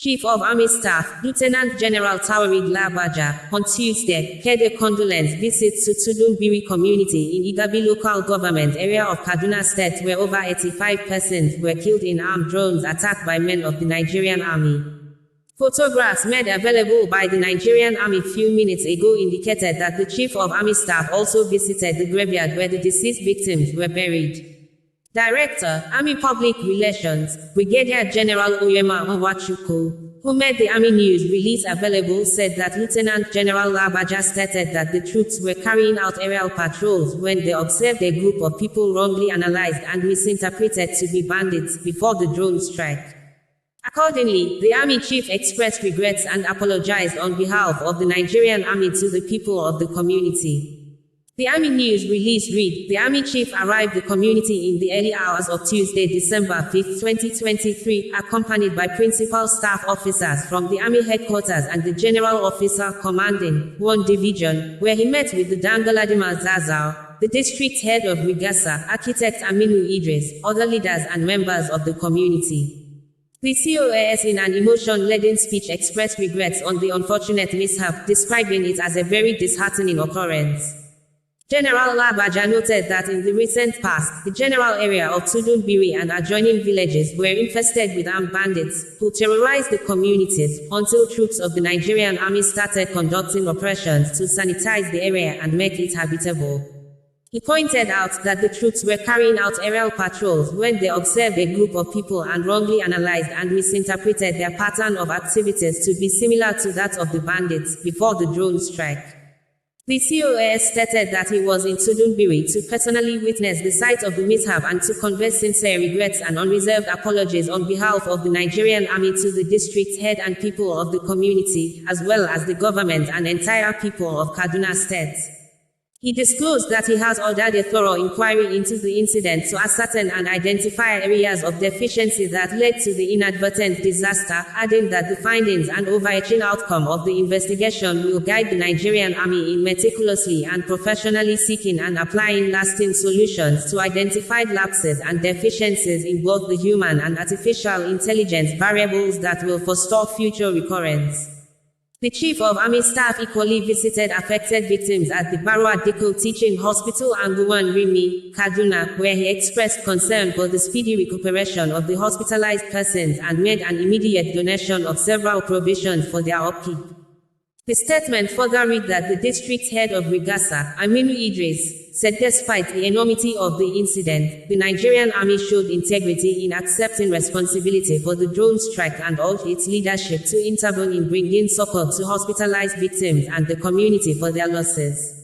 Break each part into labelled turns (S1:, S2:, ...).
S1: Chief of Army Staff, Lieutenant General Tawarid Labaja, on Tuesday, paid a condolence visit to Tudun Biri community in Igabi local government area of Kaduna State where over 85 persons were killed in armed drones attacked by men of the Nigerian Army. Photographs made available by the Nigerian Army few minutes ago indicated that the Chief of Army Staff also visited the graveyard where the deceased victims were buried. Director, Army Public Relations, Brigadier General Oyema Onwachuku, who made the Army News release available, said that Lieutenant General Labaja stated that the troops were carrying out aerial patrols when they observed a group of people wrongly analyzed and misinterpreted to be bandits before the drone strike. Accordingly, the Army Chief expressed regrets and apologized on behalf of the Nigerian Army to the people of the community. The Army News release read, the Army Chief arrived the community in the early hours of Tuesday, December 5, 2023, accompanied by principal staff officers from the Army headquarters and the General Officer commanding 1 Division, where he met with the Dangaladima Zazao, the district head of Rigasa, architect Aminu Idris, other leaders and members of the community. The COAS in an emotion-laden speech expressed regrets on the unfortunate mishap, describing it as a very disheartening occurrence. General Labaja noted that in the recent past, the general area of Tudun Biri and adjoining villages were infested with armed bandits, who terrorized the communities, until troops of the Nigerian Army started conducting operations to sanitize the area and make it habitable. He pointed out that the troops were carrying out aerial patrols when they observed a group of people and wrongly analyzed and misinterpreted their pattern of activities to be similar to that of the bandits before the drone strike. The COAS stated that he was in Tudun Biri to personally witness the site of the mishap and to convey sincere regrets and unreserved apologies on behalf of the Nigerian Army to the district head and people of the community, as well as the government and entire people of Kaduna State. He disclosed that he has ordered a thorough inquiry into the incident to ascertain and identify areas of deficiency that led to the inadvertent disaster, adding that the findings and overarching outcome of the investigation will guide the Nigerian Army in meticulously and professionally seeking and applying lasting solutions to identified lapses and deficiencies in both the human and artificial intelligence variables that will forestall future recurrence. The Chief of Army Staff equally visited affected victims at the Barua Dikko Teaching Hospital Anguwan Rimi, Kaduna, where he expressed concern for the speedy recuperation of the hospitalized persons and made an immediate donation of several provisions for their upkeep. The statement further read that the district head of Rigasa, Aminu Idris, said despite the enormity of the incident, the Nigerian Army showed integrity in accepting responsibility for the drone strike and urged its leadership to intervene in bringing succor to hospitalized victims and the community for their losses.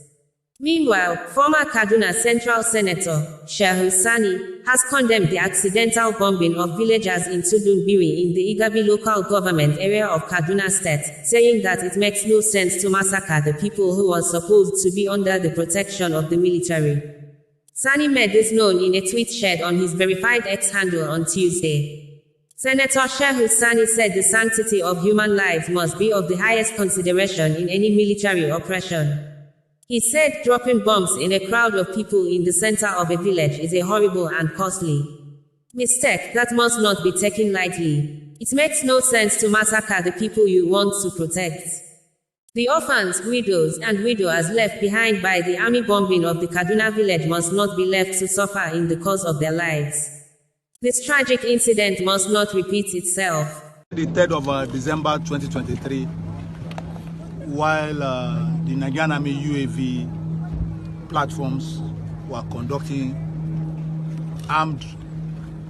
S1: Meanwhile, former Kaduna Central Senator, Shehu Sani, has condemned the accidental bombing of villagers in Tudun Biri in the Igabi local government area of Kaduna State, saying that it makes no sense to massacre the people who are supposed to be under the protection of the military. Sani made this known in a tweet shared on his verified X handle on Tuesday. Senator Shehu Sani said the sanctity of human lives must be of the highest consideration in any military operation. He said dropping bombs in a crowd of people in the center of a village is a horrible and costly mistake that must not be taken lightly. It makes no sense to massacre the people you want to protect. The orphans, widows, and widowers left behind by the army bombing of the Kaduna village must not be left to suffer in the course of their lives. This tragic incident must not repeat itself.
S2: The 3rd of December 2023, while the Nigerian Army UAV platforms were conducting armed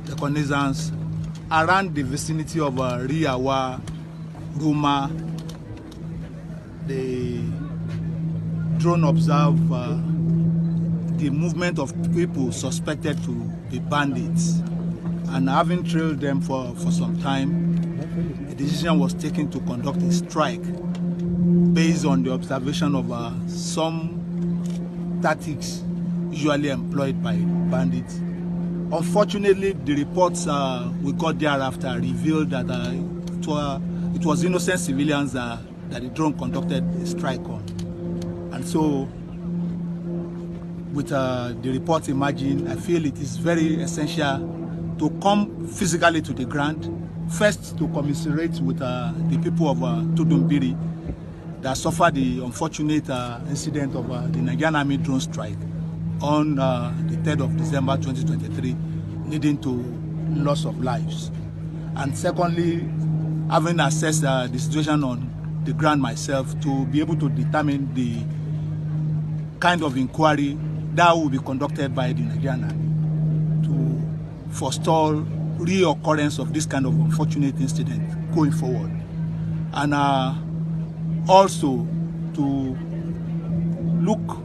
S2: reconnaissance around the vicinity of Riawa, Ruma, the drone observed the movement of people suspected to be bandits, and having trailed them for some time, a decision was taken to conduct a strike based on the observation of some tactics usually employed by bandits. Unfortunately, the reports we got thereafter revealed that it was innocent civilians that the drone conducted a strike on. And so, with the reports emerging, I feel it is very essential to come physically to the ground first to commiserate with the people of Tudun Biri that suffered the unfortunate incident of the Nigerian Army drone strike on the 3rd of December 2023, leading to loss of lives. And secondly, having assessed the situation on the ground myself, to be able to determine the kind of inquiry that will be conducted by the Nigerian Army to forestall reoccurrence of this kind of unfortunate incident going forward. And also to look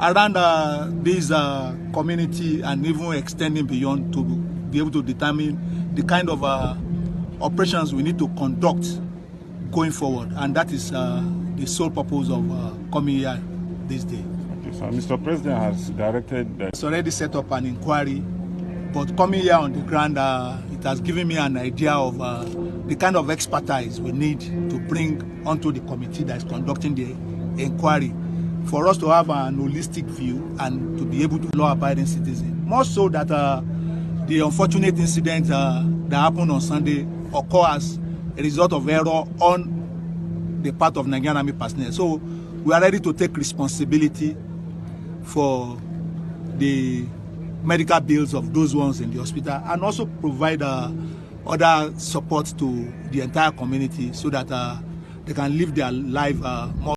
S2: around this community and even extending beyond to be able to determine the kind of operations we need to conduct going forward. And that is the sole purpose of coming here this day.
S3: Okay, so Mr. President has directed that.
S2: It's already set up an inquiry, but coming here on the ground, it has given me an idea of the kind of expertise we need to bring onto the committee that is conducting the inquiry, for us to have an holistic view and to be able to law-abiding citizens. More so that the unfortunate incident that happened on Sunday occurred as a result of error on the part of Nigerian Army personnel. So we are ready to take responsibility for the medical bills of those ones in the hospital, and also provide other support to the entire community so that they can live their life more